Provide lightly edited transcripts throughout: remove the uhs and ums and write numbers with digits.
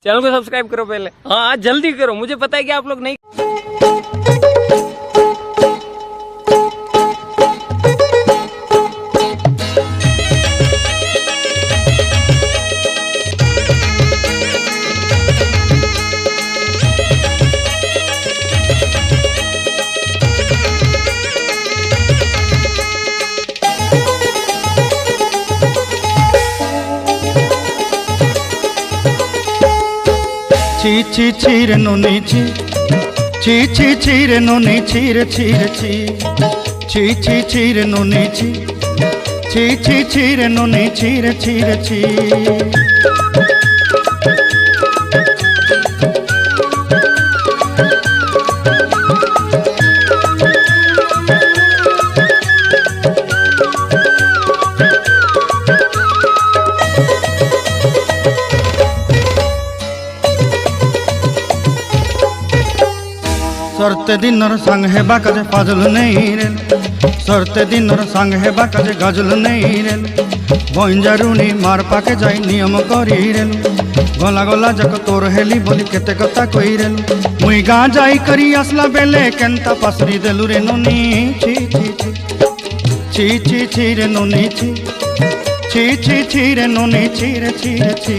Channel को subscribe करो पहले। हाँ जल्दी करो, मुझे पता है कि आप लोग नहीं। ची ची ची रे नोनी ची ची ची ची रे नोनी ची रे ची रे ची ची ची ची रे नोनी ची ची ची ची रे नोनी ची रे ची रे ची। सरते दिनर संग हेबा काजे फाजल नहीं रेल सरते दिनर संग हेबा काजे गाजल नहीं रेल बंजारुनी मार पाके जाई नियम करी रेल गला गला जक तोर हेली बोली केते कथा कई रेल मुई गाँ जाई करी आसला बेले केंता पासरी देलु रे नोनी ची ची ची ची ची ची रे नोनी ची ची ची ची रे नोनी ची रे ची रे ची।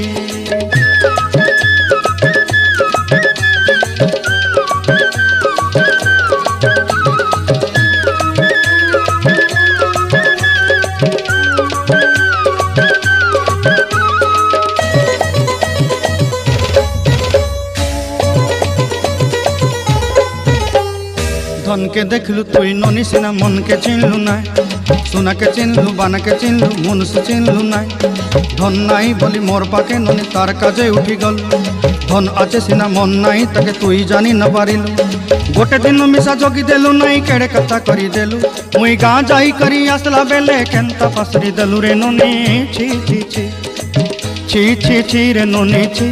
धन के देखलु तुई नोनी सिना मन के चिन्हलु नाय सुना के चिन्हलु बाना के चिन्हलु मन से चिन्हलु नाय धन नाई बोली मोर पाके नोनी तार काजे उठी गल धन आचे सिना मन नाई ताके तुई जानी न पारिलु गोटे दिन मिसा जोगी देलु नाई केड़े कथा करी देलु मुई गाँ जाई करी आसला बेले केंता पासरी देलु रे नोनी ची ची ची ची ची ची रे नोनी ची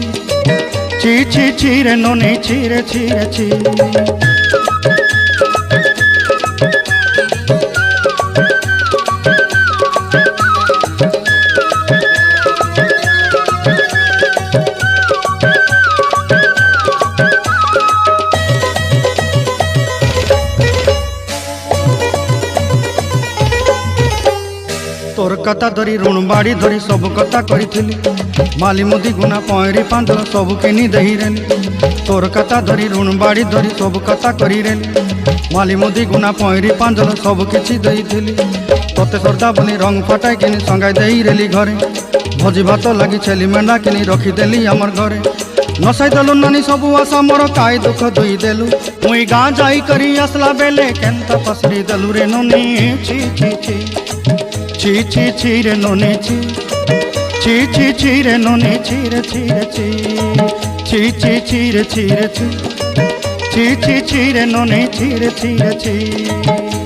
ची ची ची रे नोनी ची रे ची रे ची। तोर कथा धरी ऋण बाड़ी धरी सब कथा करी माली मुदी गुना पहरी पांदल सब किनी दही रेली तोर कथा धरी ऋण बाड़ी धरी सब कथा करी रेली माली मुदी गुना पहरी पांदल सब किछि दही थी तोते सरदा बनी रंग फटाई किनी संगाई दही रेली घरे भोजी भात लगी छेली मेंढा किनी रखीदेली आमर घरे नसाई देलु नानी सबू आशा मोर काय दुख दुई देलु मुई गाँ जाई करी आसला बेले केंता पसरी देलु रे नोनी ची ची ची ची ची ची रे नोनी ची ची ची ची रे नोनी ची रे ची रे ची ची ची ची रे ची रे ची ची ची ची रे नोनी ची रे ची रे ची।